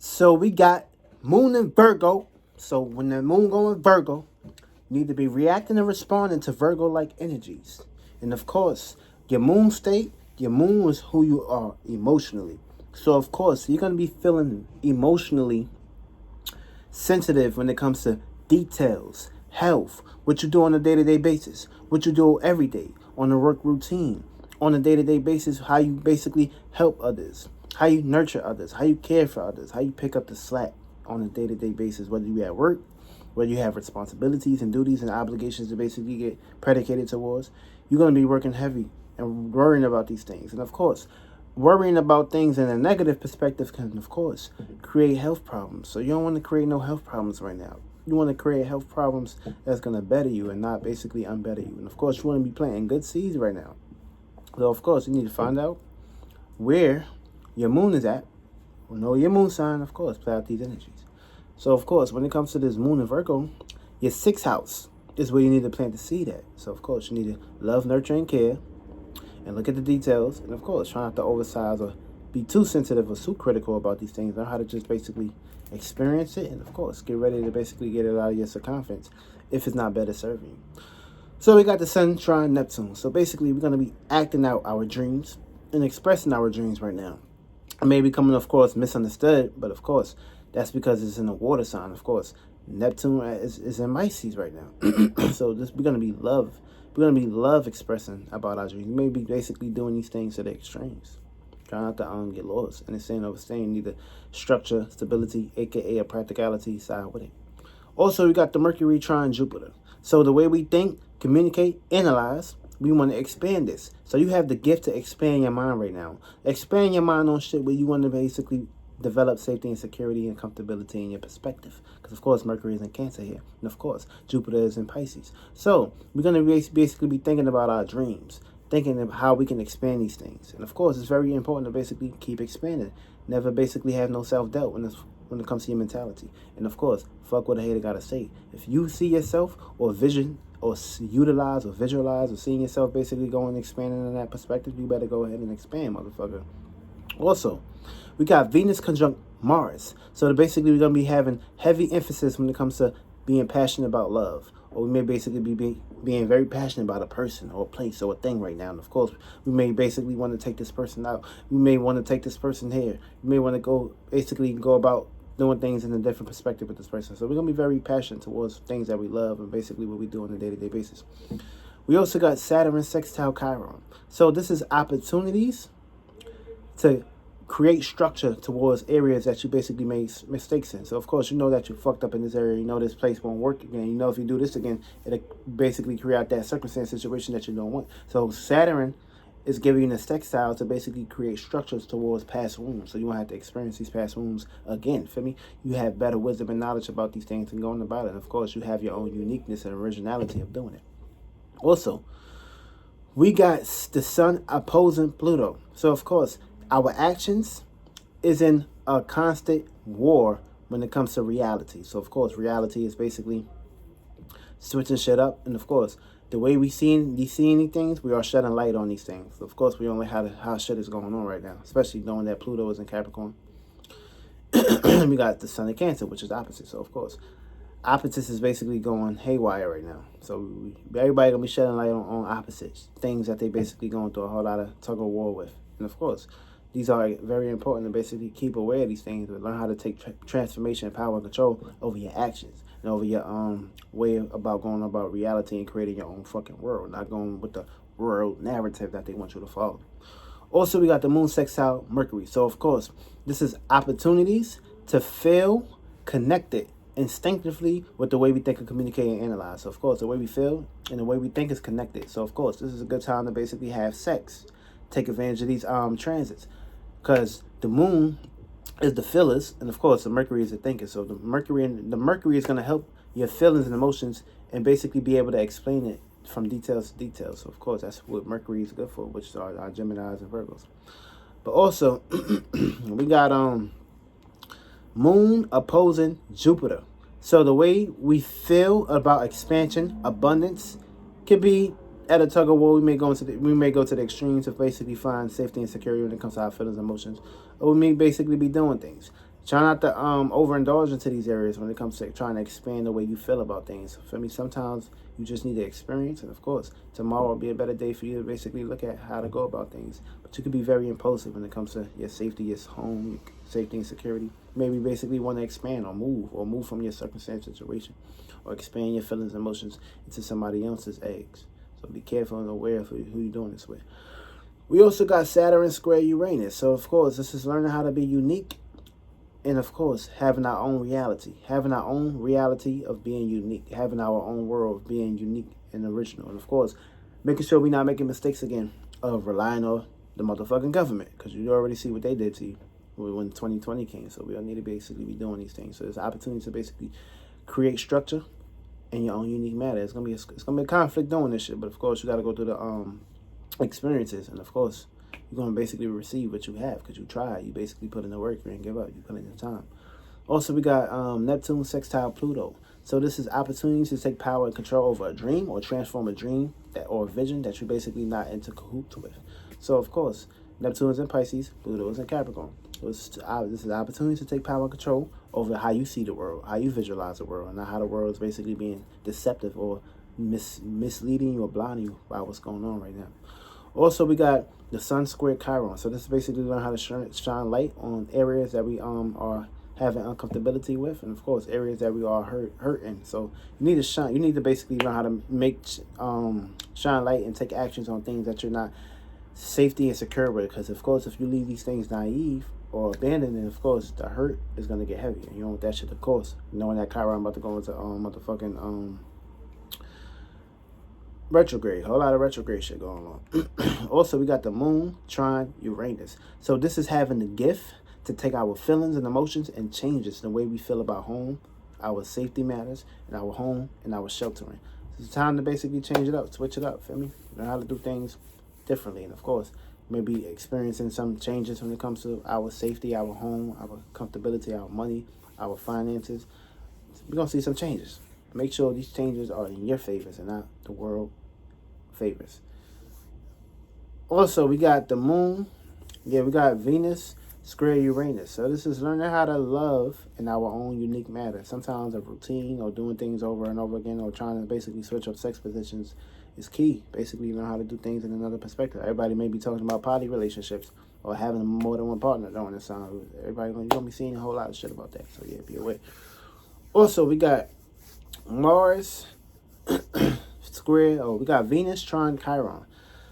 So we got Moon in Virgo. So when the Moon goes in Virgo, you need to be reacting and responding to Virgo-like energies. And of course, your Moon state, your Moon is who you are emotionally. So of course, you're gonna be feeling emotionally sensitive when it comes to details, health, what you do on a day-to-day basis, what you do every day on a work routine, on a day-to-day basis, how you basically help others, how you nurture others, how you care for others, how you pick up the slack on a day-to-day basis, whether you at work, whether you have responsibilities and duties and obligations to basically get predicated towards. You're going to be working heavy and worrying about these things. And of course, worrying about things in a negative perspective can, of course, create health problems. So you don't want to create no health problems right now. You want to create health problems that's going to better you and not basically unbetter you. And of course, you want to be planting good seeds right now. So of course, you need to find out where your moon is at. Know your moon sign, of course, play out these energies. So of course, when it comes to this moon in Virgo, your sixth house is where you need to plant the seed at. So of course, you need to love, nurture, and care, and look at the details. And of course, try not to oversize or be too sensitive or too critical about these things. Learn how to just basically experience it, and of course, get ready to basically get it out of your circumference if it's not better serving you. So we got the Sun trine Neptune. So basically, we're going to be acting out our dreams and expressing our dreams right now. It may be coming, of course, misunderstood, but of course, that's because it's in a water sign. Of course, Neptune is in Pisces right now. So we're gonna be love. We're gonna be love expressing about our dreams. We may be basically doing these things to the extremes. Try not to get lost. And it's saying overstaying, need the structure, stability, aka a practicality side with it. Also, we got the Mercury trine Jupiter. So the way we think, communicate, analyze, we want to expand this. So you have the gift to expand your mind right now. Expand your mind on shit where you want to basically develop safety and security and comfortability in your perspective. Because, of course, Mercury is in Cancer here. And, of course, Jupiter is in Pisces. So we're going to basically be thinking about our dreams, thinking of how we can expand these things. And, of course, it's very important to basically keep expanding. Never basically have no self-doubt when it comes to your mentality. And, of course, fuck what a hater got to say. If you see yourself or vision or utilize or visualize or seeing yourself basically going and expanding in that perspective, you better go ahead and expand, motherfucker. Also, we got Venus conjunct Mars. So basically, we're going to be having heavy emphasis when it comes to being passionate about love. Or we may basically be being very passionate about a person or a place or a thing right now. And of course, we may basically want to take this person out. We may want to take this person here. We may want to go about doing things in a different perspective with this person. So we're going to be very passionate towards things that we love and basically what we do on a day-to-day basis. We also got Saturn sextile Chiron. So this is opportunities to create structure towards areas that you basically made mistakes in. So of course, you know that you fucked up in this area. You know this place won't work again. You know if you do this again, it'll basically create that circumstance situation that you don't want. So Saturn is giving you the sextile to basically create structures towards past wounds. So you won't have to experience these past wounds again. Feel me? You have better wisdom and knowledge about these things and going about it. And of course, you have your own uniqueness and originality of doing it. Also, we got the Sun opposing Pluto. So of course, our actions is in a constant war when it comes to reality. So of course, reality is basically switching shit up. And of course, the way we seeing things, we are shedding light on these things. So of course, we only have how shit is going on right now, especially knowing that Pluto is in Capricorn. We got the Sun in Cancer, which is opposite. So of course, opposites is basically going haywire right now. So everybody gonna be shedding light on opposites, things that they basically going through a whole lot of tug of war with. And of course, these are very important to basically keep aware of these things, but learn how to take transformation, power, and control over your actions and over your way about going about reality and creating your own fucking world, not going with the world narrative that they want you to follow. Also, we got the Moon sextile Mercury. So, of course, this is opportunities to feel connected instinctively with the way we think and communicate and analyze. So, of course, the way we feel and the way we think is connected. So, of course, this is a good time to basically have sex. Take advantage of these transits. Because the moon is the feelers, and of course the Mercury is the thinker. So the Mercury is going to help your feelings and emotions, and basically be able to explain it from details to details. So of course that's what Mercury is good for, which are our Geminis and Virgos. But also we got Moon opposing Jupiter. So the way we feel about expansion, abundance, can be at a tug of war. We may go to the extremes to basically find safety and security when it comes to our feelings and emotions, or we may basically be doing things. Try not to overindulge into these areas when it comes to trying to expand the way you feel about things. For me, sometimes you just need to experience, and of course, tomorrow will be a better day for you to basically look at how to go about things. But you can be very impulsive when it comes to your safety, your home, safety and security. Maybe basically want to expand or move from your circumstance situation, or expand your feelings and emotions into somebody else's eggs. So be careful and aware of who you're doing this with. We also got Saturn square Uranus. So of course, this is learning how to be unique. And of course, having our own reality of being unique, having our own world of being unique and original. And of course, making sure we're not making mistakes again of relying on the motherfucking government, because you already see what they did to you when 2020 came. So we don't need to basically be doing these things. So there's an opportunity to basically create structure in your own unique manner. It's gonna be a conflict doing this shit, but of course you got to go through the experiences, and of course you're going to basically receive what you have because you tried. You basically put in the work. You didn't give up. You put in the time. Also, we got Neptune sextile Pluto. So this is opportunities to take power and control over a dream or transform a dream or a vision that you're basically not into cahoots with. So, of course, Neptune is in Pisces, Pluto is in Capricorn. This is opportunities to take power and control over how you see the world, how you visualize the world, and not how the world is basically being deceptive or misleading you or blinding you by what's going on right now. Also, we got the Sun squared Chiron. So this is basically learn how to shine light on areas that we are having uncomfortability with, and of course areas that we are hurting. So you need to shine. You need to basically learn how to make shine light and take actions on things that you're not safety and secure with. Because of course, if you leave these things naive or abandoned, then of course the hurt is gonna get heavier. You don't want that shit, of course. Knowing that Chiron about to go into motherfucking retrograde, whole lot of retrograde shit going on. Also, we got the moon trine Uranus. So this is having the gift to take our feelings and emotions and change it the way we feel about home, our safety matters, and our home and our sheltering. So it's time to basically change it up, switch it up, feel me? Learn how to do things differently. And of course, maybe experiencing some changes when it comes to our safety, our home, our comfortability, our money, our finances. We're going to see some changes. Make sure these changes are in your favors and not the world favors. Also, we got the moon. Yeah, we got Venus square Uranus. So this is learning how to love in our own unique manner. Sometimes a routine or doing things over and over again or trying to basically switch up sex positions is key. Basically learn how to do things in another perspective. Everybody may be talking about poly relationships or having more than one partner during this time. Everybody you're gonna be seeing a whole lot of shit about that. So yeah, be aware. Also, we got Mars square. We got Venus trine Chiron.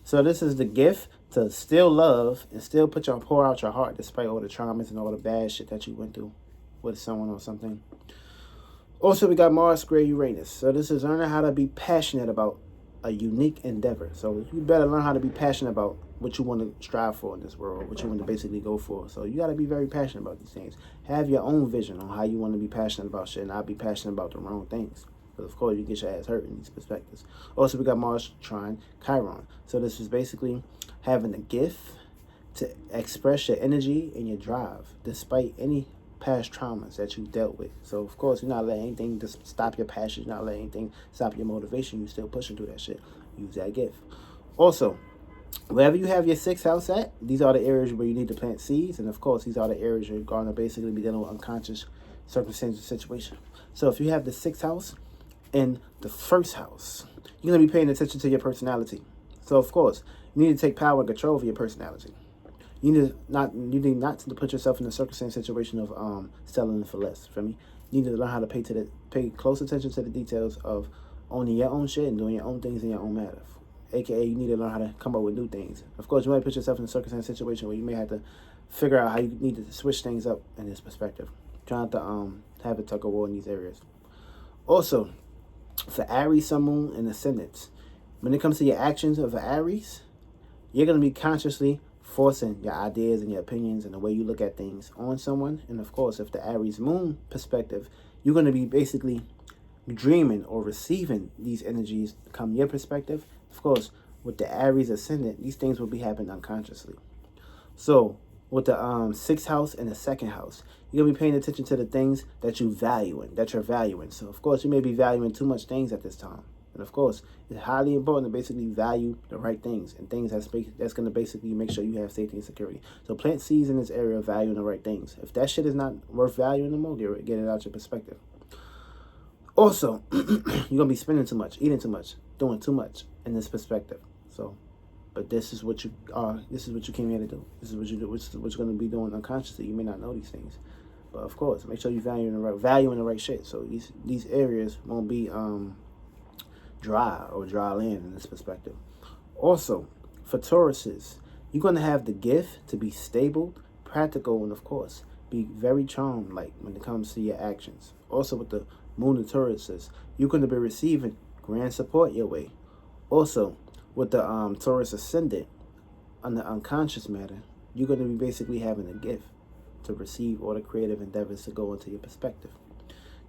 So this is the gift to still love and still pour out your heart despite all the traumas and all the bad shit that you went through with someone or something. Also, we got Mars square Uranus. So this is learning how to be passionate about a unique endeavor. So you better learn how to be passionate about what you want to strive for in this world, what you want to basically go for. So you got to be very passionate about these things. Have your own vision on how you want to be passionate about shit and not be passionate about the wrong things. But of course, you get your ass hurt in these perspectives. Also, we got Mars trine Chiron. So this is basically having a gift to express your energy and your drive despite any past traumas that you dealt with. So of course, you're not letting anything just stop your passion. You're not letting anything stop your motivation. You're still pushing through that shit. Use that gift. Also, wherever you have your sixth house at, these are the areas where you need to plant seeds. And of course, these are the areas you're going to basically be dealing with unconscious circumstances situation. So if you have the sixth house in the first house, you're going to be paying attention to your personality. So of course, you need to take power and control over your personality. You need not to put yourself in a circumstance situation of selling for less. For me, you need to learn how to pay close attention to the details of owning your own shit and doing your own things in your own manner. AKA, you need to learn how to come up with new things. Of course, you might put yourself in a circumstance situation where you may have to figure out how you need to switch things up in this perspective. Trying to have a tug of war in these areas. Also, for Aries, Sun, Moon, and Ascendants, when it comes to your actions of Aries, you're going to be consciously forcing your ideas and your opinions and the way you look at things on someone. And of course, if the Aries Moon perspective, you're going to be basically dreaming or receiving these energies come your perspective. Of course, with the Aries Ascendant, these things will be happening unconsciously. So with the sixth house and the second house, you're going to be paying attention to the things that you're valuing. So of course, you may be valuing too much things at this time. And of course, it's highly important to basically value the right things and things that's going to basically make sure you have safety and security. So plant seeds in this area of valuing the right things. If that shit is not worth valuing anymore, get it out your perspective. Also, you're going to be spending too much, eating too much, doing too much in this perspective. So, but this is what you are. This is what you came here to do. This is what you do. What you're going to be doing unconsciously. You may not know these things. But of course, make sure you value in the right shit. So these areas won't be dry or dry land in this perspective. Also, for Tauruses, you're gonna have the gift to be stable, practical, and of course, be very charmed like when it comes to your actions. Also, with the Moon of Tauruses, you're gonna be receiving grand support your way. Also, with the Taurus Ascendant on the unconscious matter, you're gonna be basically having a gift to receive all the creative endeavors to go into your perspective.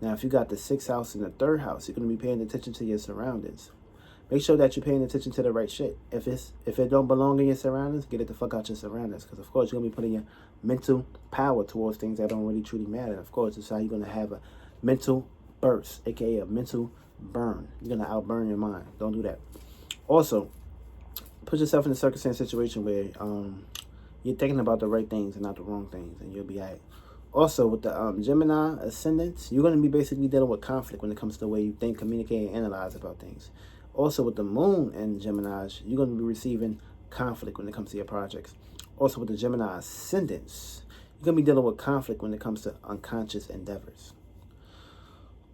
Now, if you got the 6th house and the 3rd house, you're going to be paying attention to your surroundings. Make sure that you're paying attention to the right shit. If it don't belong in your surroundings, get it the fuck out your surroundings. Because, of course, you're going to be putting your mental power towards things that don't really truly matter. And of course, it's how you're going to have a mental burst, a.k.a. a mental burn. You're going to outburn your mind. Don't do that. Also, put yourself in a circumstance situation where you're thinking about the right things and not the wrong things, and you'll be all right. Also, with the Gemini ascendants, you're going to be basically dealing with conflict when it comes to the way you think, communicate, and analyze about things. Also, with the Moon and Geminis, you're going to be receiving conflict when it comes to your projects. Also, with the Gemini ascendants, you're going to be dealing with conflict when it comes to unconscious endeavors.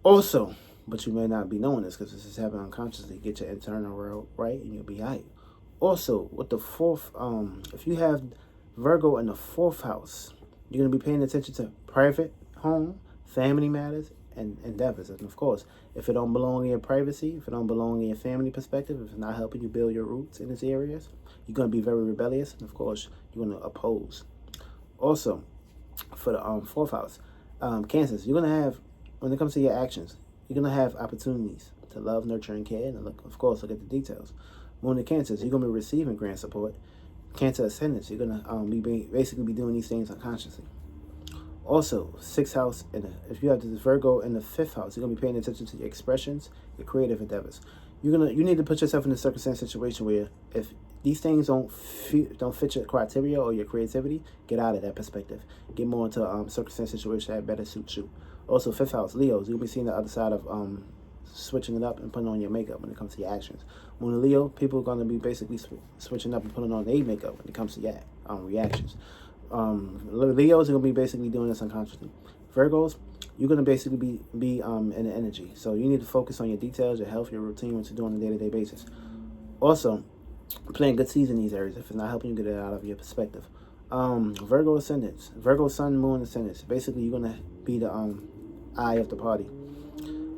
Also, but you may not be knowing this because this is happening unconsciously, get your internal world right, and you'll be all right. Also, with the 4th, if you have Virgo in the 4th house, you're going to be paying attention to private home, family matters, and endeavors. And of course, if it don't belong in your privacy, if it don't belong in your family perspective, if it's not helping you build your roots in these areas, you're going to be very rebellious. And of course, you're going to oppose. Also, for the 4th house, Cancers, you're going to have, when it comes to your actions, you're going to have opportunities to love, nurture, and care. And look, of course, look at the details. Moon and Cancers, you're going to be receiving grand support. Cancer ascendants, you're going to basically be doing these things unconsciously. Also, 6th house, if you have this Virgo in the 5th house, you're going to be paying attention to your expressions, your creative endeavors. You need to put yourself in a circumstance situation where if these things don't fit your criteria or your creativity, get out of that perspective. Get more into circumstance situation that better suits you. Also, 5th house, Leos, you'll be seeing the other side of switching it up and putting on your makeup when it comes to your actions. Moon and Leo, people are going to be basically switching up and putting on their makeup when it comes to your reactions. Leos are going to be basically doing this unconsciously. Virgos, you're going to basically be in the energy. So you need to focus on your details, your health, your routine, what you do on a day-to-day basis. Also, playing good seeds in these areas if it's not helping you get it out of your perspective. Virgo ascendants, Virgo sun, moon ascendants. Basically, you're going to be the eye of the party.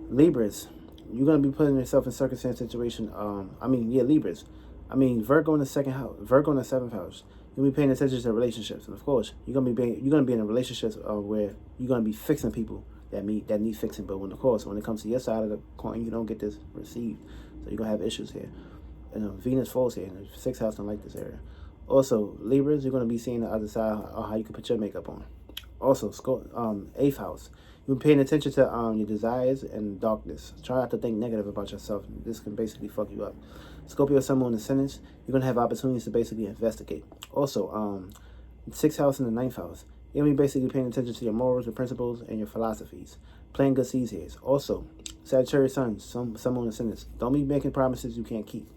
Libras, you're going to be putting yourself in circumstance situation. Libras. Virgo in the 2nd house, Virgo in the 7th house. You'll be paying attention to relationships, and of course, you're gonna be in a relationship where you're gonna be fixing people that need fixing. But when it comes to your side of the coin, you don't get this received, so you're gonna have issues here. And Venus falls here, and the 6th house don't like this area. Also, Libras, you're gonna be seeing the other side of how you can put your makeup on. Also, 8th house, you're paying attention to your desires and darkness. Try not to think negative about yourself. This can basically fuck you up. Scorpio, Sun, Moon, Ascendants, you're going to have opportunities to basically investigate. Also, 6th house and the 9th house, you're going to be basically paying attention to your morals, your principles, and your philosophies. Playing good seeds here. Also, Sagittarius, Sun, Moon, Ascendants, don't be making promises you can't keep.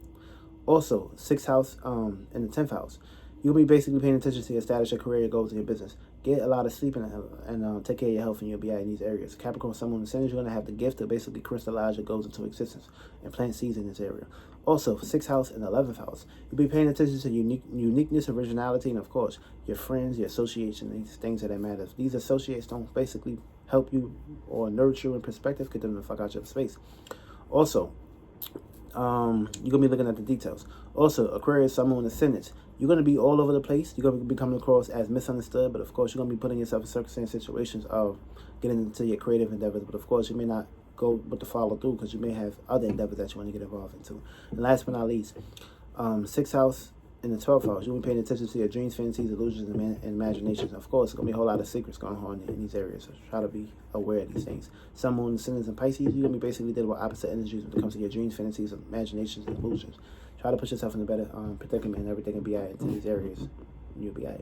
Also, 6th house and the 10th house, you'll be basically paying attention to your status, your career, your goals, and your business. Get a lot of sleep and take care of your health, and you'll be out in these areas. Capricorn, Sun, Moon, Ascendants, you're going to have the gift to basically crystallize your goals into existence and plant seeds in this area. Also, 6th house and 11th house, you'll be paying attention to uniqueness, originality, and of course, your friends, your association, these things that matter. If these associates don't basically help you or nurture you in perspective, get them the fuck out your space. Also, you're going to be looking at the details. Also, Aquarius, Sun, Moon, Ascendants, you're going to be all over the place. You're going to be coming across as misunderstood, but of course, you're going to be putting yourself in circumstance situations of getting into your creative endeavors. But of course, you may not go with the follow through because you may have other endeavors that you want to get involved into. And last but not least, 6th house in the 12th house, you'll be paying attention to your dreams, fantasies, illusions, and imaginations. Of course, there's going to be a whole lot of secrets going on in these areas, so try to be aware of these things. Sun, Moon, Ascendants, and Pisces, you're going to be basically dealing with opposite energies when it comes to your dreams, fantasies, imaginations, and illusions. Try to put yourself in a better predicament, and everything will be out into these areas, and you'll be out.